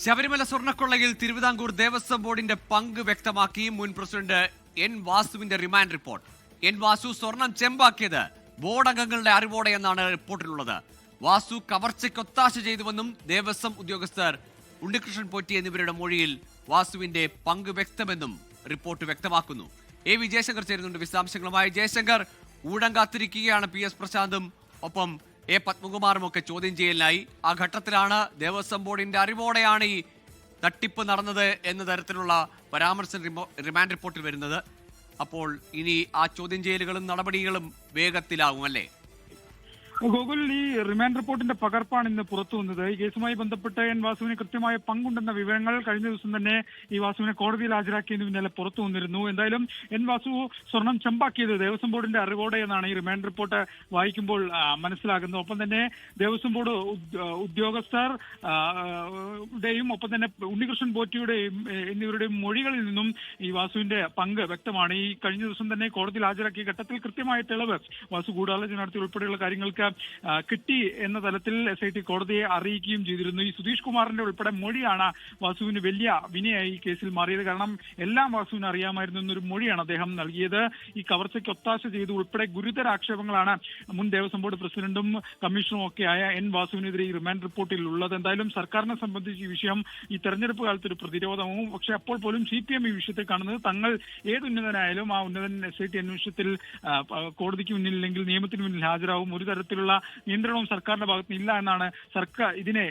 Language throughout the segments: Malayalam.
ശബരിമല സ്വർണ്ണക്കൊള്ളയിൽ തിരുവിതാംകൂർ ദേവസ്വം ബോർഡിന്റെ പങ്ക് വ്യക്തമാക്കി മുൻ പ്രസിഡന്റ് എൻ വാസുവിന്റെ റിമാൻഡ് റിപ്പോർട്ട്. എൻ വാസു സ്വർണം ചെമ്പാക്കിയത് ബോർഡ് അംഗങ്ങളുടെ അറിവോടെ എന്നാണ് റിപ്പോർട്ടിലുള്ളത്. വാസു കവർച്ചയ്ക്ക് ഒത്താശ ചെയ്തുവെന്നും ദേവസ്വം ഉദ്യോഗസ്ഥർ ഉണ്ണികൃഷ്ണൻ പോറ്റി എന്നിവരുടെ മൊഴിയിൽ വാസുവിന്റെ പങ്ക് വ്യക്തമെന്നും റിപ്പോർട്ട് വ്യക്തമാക്കുന്നു. എ വി ജയശങ്കർ ചേരുന്നുണ്ട് വിശദാംശങ്ങളുമായി. ജയശങ്കർ, ഊഴം കാത്തിരിക്കുകയാണ് പി എസ് പ്രശാന്തും ഒപ്പം എ പത്മകുമാറും ഒക്കെ ചോദ്യം ചെയ്യലിനായി. ആ ഘട്ടത്തിലാണ് ദേവസ്വം ബോർഡിന്റെ അറിവോടെയാണ് ഈ തട്ടിപ്പ് നടന്നത് എന്ന തരത്തിലുള്ള പരാമർശം റിമാൻഡ് റിപ്പോർട്ടിൽ വരുന്നത്. അപ്പോൾ ഇനി ആ ചോദ്യം ചെയ്യലുകളും നടപടികളും വേഗത്തിലാവും അല്ലേ? ഗോകുൽ, ഈ റിമാൻഡ് റിപ്പോർട്ടിന്റെ പകർപ്പാണ് ഇന്ന് പുറത്തു വന്നത്. ഈ കേസുമായി ബന്ധപ്പെട്ട് എൻ വാസുവിന് കൃത്യമായ പങ്കുണ്ടെന്ന വിവരങ്ങൾ കഴിഞ്ഞ ദിവസം തന്നെ ഈ വാസുവിനെ കോടതിയിൽ ഹാജരാക്കിയതിന് പിന്നാലെ പുറത്തു വന്നിരുന്നു. എന്തായാലും എൻ വാസു സ്വർണം ചെമ്പാക്കിയത് ദേവസ്വം ബോർഡിന്റെ അറിവോടെ എന്നാണ് ഈ റിമാൻഡ് റിപ്പോർട്ട് വായിക്കുമ്പോൾ മനസ്സിലാകുന്നത്. ഒപ്പം തന്നെ ദേവസ്വം ബോർഡ് ഉദ്യോഗസ്ഥർ ഒപ്പം തന്നെ ഉണ്ണികൃഷ്ണൻ പോറ്റിയുടെയും എന്നിവരുടെയും മൊഴികളിൽ നിന്നും ഈ വാസുവിന്റെ പങ്ക് വ്യക്തമാണ്. ഈ കഴിഞ്ഞ ദിവസം തന്നെ കോടതിയിൽ ഹാജരാക്കിയ ഘട്ടത്തിൽ കൃത്യമായ തെളിവ് വാസു ഗൂഢാലോചന നടത്തി ഉൾപ്പെടെയുള്ള കാര്യങ്ങൾക്ക് കിട്ടി എന്ന തലത്തിൽ SIT കോടതിയെ അറിയിക്കുകയും ചെയ്തിരുന്നു. ഈ സുധീഷ് കുമാറിന്റെ ഉൾപ്പെടെ മൊഴിയാണ് വാസുവിന് വലിയ വിനയായി ഈ കേസിൽ മാറിയത്. കാരണം എല്ലാം വാസുവിന് അറിയാമായിരുന്നു എന്നൊരു മൊഴിയാണ് അദ്ദേഹം നൽകിയത്. ഈ കവർച്ചയ്ക്ക് ഒത്താശ ചെയ്ത് ഉൾപ്പെടെ ഗുരുതര ആക്ഷേപങ്ങളാണ് മുൻ ദേവസ്വം ബോർഡ് പ്രസിഡന്റും കമ്മീഷണറും ഒക്കെ ആയ എൻ വാസുവിനെതിരെ ഈ റിമാൻഡ് റിപ്പോർട്ടിൽ ഉള്ളത്. എന്തായാലും സർക്കാരിനെ സംബന്ധിച്ച് ഈ വിഷയം ഈ തെരഞ്ഞെടുപ്പ് കാലത്ത് ഒരു പ്രതിരോധവും, പക്ഷെ അപ്പോൾ പോലും CPM ഈ വിഷയത്തെ കാണുന്നത് തങ്ങൾ ഏത് ഉന്നതനായാലും ആ ഉന്നതൻ SIT അന്വേഷണത്തിൽ കോടതിക്ക് മുന്നിൽ നിയമത്തിന് മുന്നിൽ ഹാജരാവും. ഒരു തരത്തിലുള്ള നിയന്ത്രണവും സർക്കാരിന്റെ ഭാഗത്ത് ഇല്ല എന്നാണ് സർക്കാർ ഇതിനെ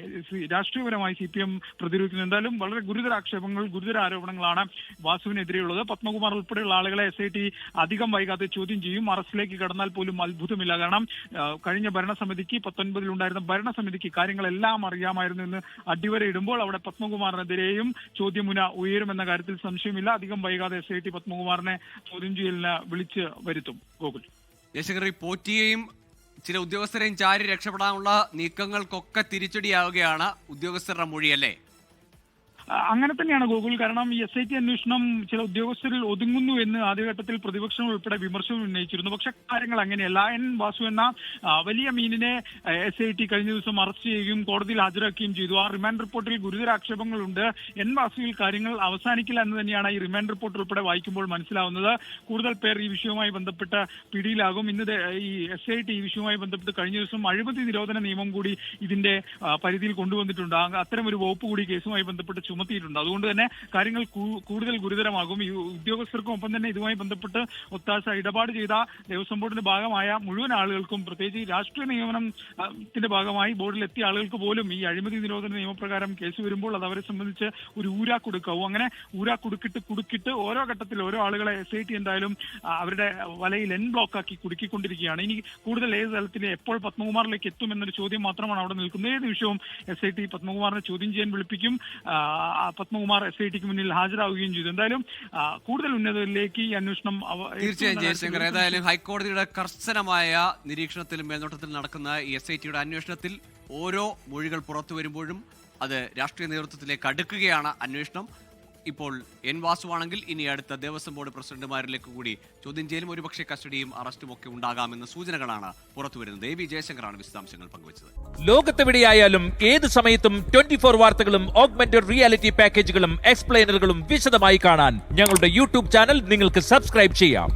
രാഷ്ട്രീയപരമായി CPM പ്രതിരോധിക്കുന്നത്. എന്തായാലും വളരെ ഗുരുതര ആക്ഷേപങ്ങൾ, ഗുരുതര ആരോപണങ്ങളാണ് വാസുവിനെതിരെയുള്ളത്. പത്മകുമാർ ഉൾപ്പെടെയുള്ള ആളുകളെ SIT അധികം വൈകാതെ ചോദ്യം ചെയ്യും. അറസ്റ്റിലേക്ക് കടന്നാൽ പോലും അത്ഭുതമില്ല. കാരണം കഴിഞ്ഞ ഭരണസമിതിക്ക് 19-ൽ ഭരണസമിതിക്ക് കാര്യങ്ങളെല്ലാം അറിയാമായിരുന്നു എന്ന് അടിവരയിടുമ്പോൾ അവിടെ പത്മകുമാറിനെതിരെയും ചോദ്യമുന ഉയരുമെന്ന കാര്യത്തിൽ സംശയമില്ല. അധികം വൈകാതെ SIT പത്മകുമാറിനെ ചോദ്യം ചെയ്യലിന് വിളിച്ച് വരുത്തും. ഗോകുൽ, ജയശങ്കർ, പോറ്റിയെയും ചില ഉദ്യോഗസ്ഥരെയും ചാരി രക്ഷപ്പെടാനുള്ള നീക്കങ്ങൾക്കൊക്കെ തിരിച്ചടിയാവുകയാണ് ഉദ്യോഗസ്ഥരുടെ മൊഴിയല്ലേ? അങ്ങനെ തന്നെയാണ് ഗോകുൽ. കാരണം ഈ SIT അന്വേഷണം ചില ഉദ്യോഗസ്ഥരിൽ ഒതുങ്ങുന്നു എന്ന് ആദ്യഘട്ടത്തിൽ പ്രതിപക്ഷം ഉൾപ്പെടെ വിമർശനം ഉന്നയിച്ചിരുന്നു. പക്ഷെ കാര്യങ്ങൾ അങ്ങനെയല്ല. എൻ വാസു എന്ന വലിയ മീനിനെ SIT കഴിഞ്ഞ ദിവസം അറസ്റ്റ് ചെയ്യുകയും കോടതിയിൽ ഹാജരാക്കുകയും ചെയ്തു. ആ റിമാൻഡ് റിപ്പോർട്ടിൽ ഗുരുതര ആക്ഷേപങ്ങളുണ്ട്. എൻ വാസുവിൽ കാര്യങ്ങൾ അവസാനിക്കില്ല എന്ന് തന്നെയാണ് ഈ റിമാൻഡ് റിപ്പോർട്ട് ഉൾപ്പെടെ വായിക്കുമ്പോൾ മനസ്സിലാവുന്നത്. കൂടുതൽ പേർ ഈ വിഷയവുമായി ബന്ധപ്പെട്ട് പിടിയിലാകും. ഇന്ന് ഈ SIT ഈ വിഷയവുമായി ബന്ധപ്പെട്ട് കഴിഞ്ഞ ദിവസം അഴിമതി നിരോധന നിയമം കൂടി ഇതിന്റെ പരിധിയിൽ കൊണ്ടുവന്നിട്ടുണ്ട്. അത്തരം ഒരു വകുപ്പ് കൂടി കേസുമായി ബന്ധപ്പെട്ട് ചുമത്തിയിട്ടുണ്ട്. അതുകൊണ്ട് തന്നെ കാര്യങ്ങൾ കൂടുതൽ ഗുരുതരമാകും. ഈ ഉദ്യോഗസ്ഥർക്കും ഒപ്പം തന്നെ ഇതുമായി ബന്ധപ്പെട്ട് ഒത്താശ ഇടപാട് ചെയ്ത ദേവസ്വം ബോർഡിന്റെ ഭാഗമായ മുഴുവൻ ആളുകൾക്കും, പ്രത്യേകിച്ച് രാഷ്ട്രീയ നിയമനത്തിന്റെ ഭാഗമായി ബോർഡിൽ എത്തിയ ആളുകൾക്ക് പോലും ഈ അഴിമതി നിരോധന നിയമപ്രകാരം കേസ് വരുമ്പോൾ അത് അവരെ സംബന്ധിച്ച് ഒരു ഊരാക്കുടുക്കാവും. അങ്ങനെ കുടുക്കിട്ട് ഓരോ ഘട്ടത്തിൽ ഓരോ ആളുകളെ SIT എന്തായാലും അവരുടെ വലയിൽ ബ്ലോക്കാക്കി കുടുക്കിക്കൊണ്ടിരിക്കുകയാണ്. ഇനി കൂടുതൽ ഏത് തലത്തിൽ എപ്പോൾ പത്മകുമാറിലേക്ക് എത്തുമെന്നൊരു ചോദ്യം മാത്രമാണ് അവിടെ നിൽക്കുന്നത്. ഏത് നിമിഷവും SIT പത്മകുമാറിനെ ചോദ്യം ചെയ്യാൻ വിളിപ്പിക്കും. പത്മകുമാർ SITക്ക് മുന്നിൽ ഹാജരാവുകയും ചെയ്തു. എന്തായാലും കൂടുതൽ ഉന്നതരിലേക്ക് ഈ അന്വേഷണം തീർച്ചയായും ജയശങ്കർ, ഏതായാലും ഹൈക്കോടതിയുടെ കർശനമായ നിരീക്ഷണത്തിലും മേൽനോട്ടത്തിലും നടക്കുന്ന ഈ SITയുടെ അന്വേഷണത്തിൽ ഓരോ മൊഴികൾ പുറത്തു വരുമ്പോഴും അത് രാഷ്ട്രീയ നേതൃത്വത്തിലേക്ക് അടുക്കുകയാണ് അന്വേഷണം. ഇപ്പോൾ എൻ വാസുവാണെങ്കിൽ ഇനി അടുത്ത ദേവസ്വം ബോർഡ് പ്രസിഡന്റുമാരിലേക്ക് കൂടി ചോദ്യം ചെയ്യലും ഒരുപക്ഷെ കസ്റ്റഡിയും അറസ്റ്റും ഒക്കെ ഉണ്ടാകാമെന്ന സൂചനകളാണ് പുറത്തുവരുന്നത്. എ വി ജയശങ്കറാണ് വിശദാംശങ്ങൾ പങ്കുവച്ചത്. ലോകത്തെവിടെയായാലും ഏത് സമയത്തും 24 വാർത്തകളും ഓഗ്മെന്റഡ് റിയാലിറ്റി പാക്കേജുകളും എക്സ്പ്ലെയിനറുകളും വിശദമായി കാണാൻ ഞങ്ങളുടെ YouTube ചാനൽ നിങ്ങൾക്ക് സബ്സ്ക്രൈബ് ചെയ്യാം.